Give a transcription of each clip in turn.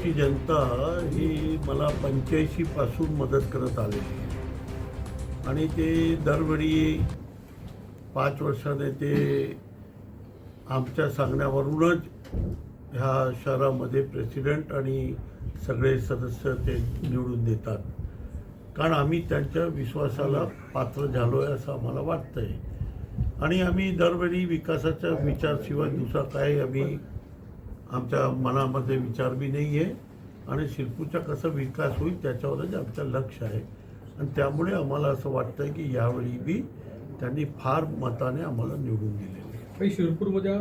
शिरपूरची जनता ही मला 85 पासून मदत करत आलेली आहे आणि ते दरवेळी 5 वर्षाने ते आमच्या सांगण्यावरूनच ह्या शहरामध्ये प्रेसिडेंट आणि सगळे सदस्य ते निवडून देतात, कारण आम्ही त्यांच्या विश्वासाला पात्र झालो आहे असं आम्हाला वाटतं आहे. आणि आम्ही दरवेळी विकासाच्या विचारशिवाय दुसरा काय आम्ही आमच्या मनामध्ये विचार बी नाही आहे आणि शिरपूरचा कसा विकास होईल त्याच्यावरच आमचं लक्ष आहे. आणि त्यामुळे आम्हाला असं वाटतं आहे की यावेळी बी त्यांनी फार मताने आम्हाला निवडून दिलेले आहे. काही शिरपूरमध्ये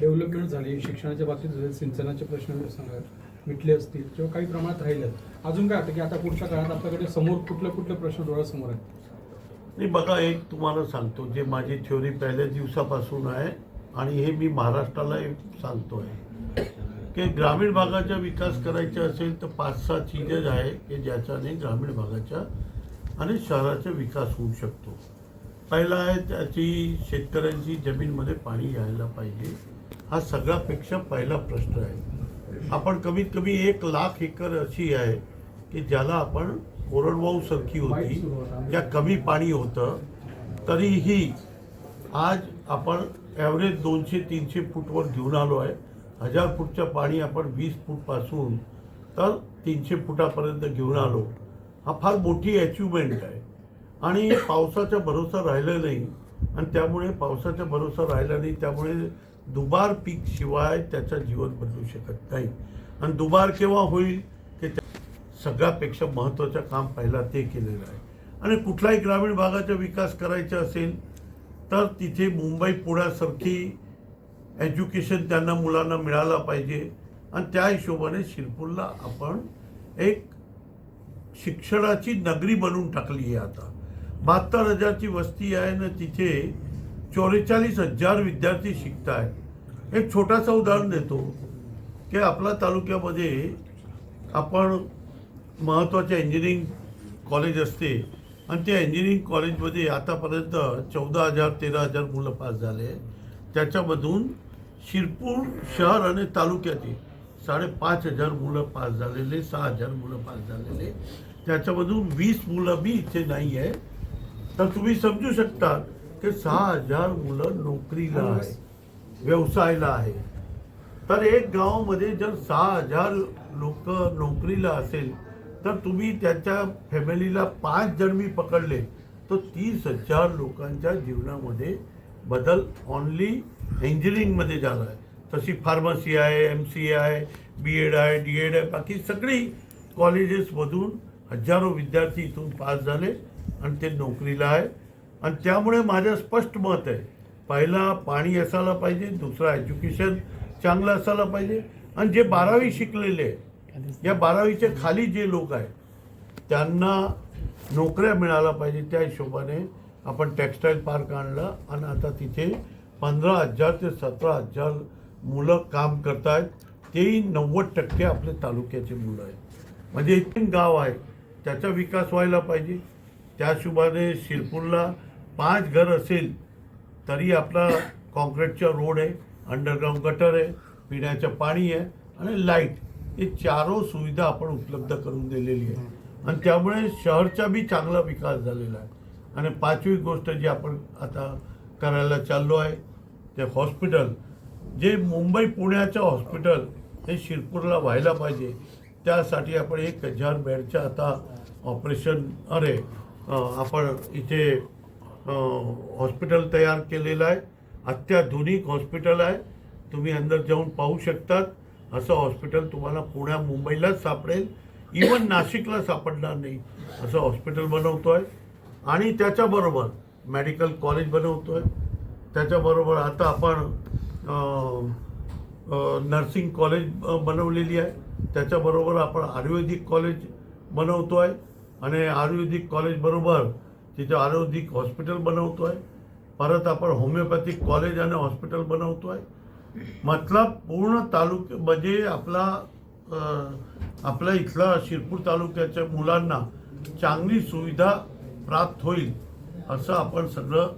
डेव्हलपमेंट झाली, शिक्षणाच्या बाबतीत झाले, सिंचनाचे प्रश्न सांगा मिटले असतील किंवा काही प्रमाणात राहिले, अजून काय वाटतं की आता पुढच्या काळात आपल्याकडे समोर कुठले प्रश्न डोळ्यासमोर आहेत? नाही बघा, एक तुम्हाला सांगतो, जे माझी थ्योरी पहिल्या दिवसापासून आहे आणि हे मी महाराष्ट्राला सांगतो आहे की ग्रामीण भागाचा विकास करायचा असेल तर 5-6 चीजेस आहे की ज्याच्याने ग्रामीण भागाचा आणि शहराचा विकास होऊ शकतो. पहिला आहे त्याची शेतकऱ्यांची जमीनमध्ये पाणी यायला पाहिजे. हा सगळ्यापेक्षा पहिला प्रश्न आहे. आपण कमीत कमी 1 लाख एकर अशी आहे की ज्याला आपण कोरडवाहूसारखी होती, ज्या कमी पाणी होतं, तरीही आज आपण ॲव्हरेज 200-300 फूटवर घेऊन आलो आहे. 1000 फूटचं पाणी आपण 20 फूटपासून तर 300 फुटापर्यंत घेऊन आलो. हा फार मोठी अचिव्हमेंट आहे. आणि पावसाचा भरोसा राहिला नाही आणि त्यामुळे पावसाचा भरोसा राहिला नाही त्यामुळे दुबार पीक शिवाय त्याचं जीवन बदलू शकत नाही. आणि दुबार केव्हा होईल की सगळ्यापेक्षा महत्त्वाचं काम पहिला ते केलेलं आहे. आणि कुठलाही ग्रामीण भागाचा विकास करायचा असेल तर तिथे मुंबई पुण्यासारखी एज्युकेशन त्यांना मुलांना मिळालं पाहिजे. आणि त्या हिशोबाने शिरपूरला आपण एक शिक्षणाची नगरी बनवून टाकली आहे. आता 72,000ची वस्ती आहे ना, तिथे 44,000 विद्यार्थी शिकत आहेत. एक छोटासा उदाहरण देतो की आपल्या तालुक्यामध्ये आपण महत्त्वाचे इंजिनिअरिंग कॉलेज असते आणि त्या इंजिनिअरिंग कॉलेजमध्ये आतापर्यंत 14,000-13,000 मुलं पास झाले. त्याच्यामधून शिरपूर शहर आणि तालुक्याचे 5,500 मुलं पास झालेले, 6,000 मुलं पास झालेले. त्याच्यामधून 20 मुलं बी इथे नाही आहे. तर तुम्ही समजू शकता की 6,000 मुलं नोकरीला आहे, व्यवसायाला आहे. तर एक गावामध्ये जर 6,000 लोक नोकरीला असेल तर तुम्ही त्याच्या फॅमिलीला 5 जण मी पकडले तर 30,000 लोकांच्या जीवनामध्ये बदल ऑनली इंजिनिअरिंगमध्ये झाला आहे. तशी फार्मसी आहे, MCA आहे, BEd आहे, DEd आहे, बाकी सगळी कॉलेजेसमधून हजारो विद्यार्थी इथून पास झाले आणि ते नोकरीला आहे. आणि त्यामुळे माझं स्पष्ट मत आहे, पहिला पाणी असायला पाहिजे, दुसरा एज्युकेशन चांगलं असायला पाहिजे. आणि जे 12वी शिकलेले आहे, या 12वीच्या खाली जे लोक आहेत त्यांना नोकऱ्या मिळायला पाहिजे. त्या हिशोबाने आपण टेक्स्टाईल पार्क आणला आणि आता तिथे 15,000 ते 17,000 मुलं काम करत आहेत. तेही 90% आपले तालुक्याचे मुलं आहेत. म्हणजे इथे गाव आहे, त्याचा विकास व्हायला पाहिजे. त्या हिशोबाने शिरपूरला 5 घर असेल तरी आपला कॉन्क्रीटचा रोड आहे, अंडरग्राऊंड गटर आहे, पिण्याचं पाणी आहे आणि लाईट, हे 4 सुविधा आपण उपलब्ध करून दिलेली आहे. आणि त्यामुळे शहरचा बी चांगला विकास झालेला आहे. आणि 5वी गोष्ट जी आपण आता करायला चाललो आहे ते हॉस्पिटल, जे मुंबई पुण्याचं हॉस्पिटल हे शिरपूरला व्हायला पाहिजे. त्यासाठी आपण 1,000 बेडचं आता ऑपरेशन आपण इथे हॉस्पिटल तयार केलेलं आहे. अत्याधुनिक हॉस्पिटल आहे, तुम्ही अंदर जाऊन पाहू शकतात. असं हॉस्पिटल तुम्हाला पुण्या मुंबईलाच सापडेल, इवन नाशिकला सापडणार नाही असं हॉस्पिटल बनवतो आहे. आणि त्याच्याबरोबर मेडिकल कॉलेज बनवतो आहे. त्याच्याबरोबर आता आपण नर्सिंग कॉलेज बनवलेली आहे. त्याच्याबरोबर आपण आयुर्वेदिक कॉलेज बनवतो आहे आणि आयुर्वेदिक कॉलेजबरोबर तिथे आयुर्वेदिक हॉस्पिटल बनवतो आहे. परत आपण होमिओपॅथिक कॉलेज आणि हॉस्पिटल बनवतो आहे. मतलब पूर्ण तालुक्या म्हणजे आपल्या इथला शिरपूर तालुक्याच्या मुलांना चांगली सुविधा प्राप्त होईल असं आपण सगळं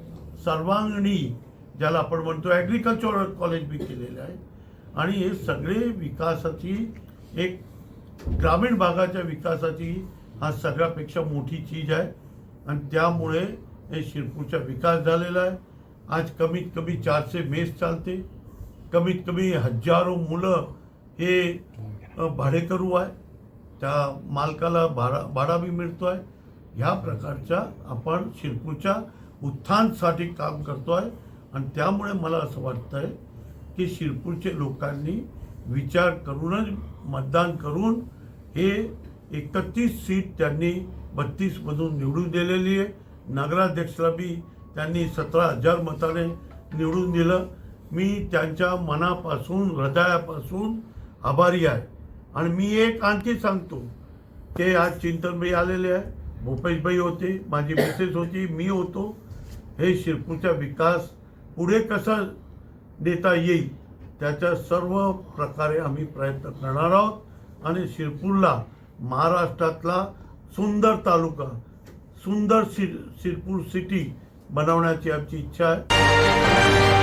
सर्वांगीण, ज्याला आपण म्हणतो ॲग्रिकल्चरल कॉलेज बी केलेलं आहे. आणि हे सगळे विकासाची एक ग्रामीण भागाच्या विकासाची हा सगळ्यापेक्षा मोठी चीज आहे आणि त्यामुळे हे शिरपूरचा विकास झालेला आहे. आज कमीत कमी 400 मेस चालते, कमीत कमी हजारो मुलं हे भाडेकरू आहे, त्या मालकाला भाडा बी मिळतो आहे. ह्या प्रकारच्या आपण शिरपूरच्या उत्थानासाठी काम करतो आहे आणि त्यामुळे मला असं वाटतं आहे की शिरपूरचे लोकांनी विचार करूनच मतदान करून हे 31 सीट त्यांनी 32मधून निवडून दिलेली आहे. नगराध्यक्षला बी त्यांनी 17,000 मताने निवडून दिलं. मी त्यांच्या मनापासून हृदयापासून आभारी आहे. आणि मी एक आणखी सांगतो, ते आज चिंतनबाई आलेले आहे, भूपेशबाई होते, माझी मिसेस होती, मी होतो. हे शिरपूरचा विकास पुढे कसा नेता येईल त्याच्या सर्व प्रकारे आम्ही प्रयत्न करणार आहोत आणि शिरपूरला महाराष्ट्रातला सुंदर तालुका, सुंदर शिरपूर सिटी बनवण्याची आमची इच्छा आहे.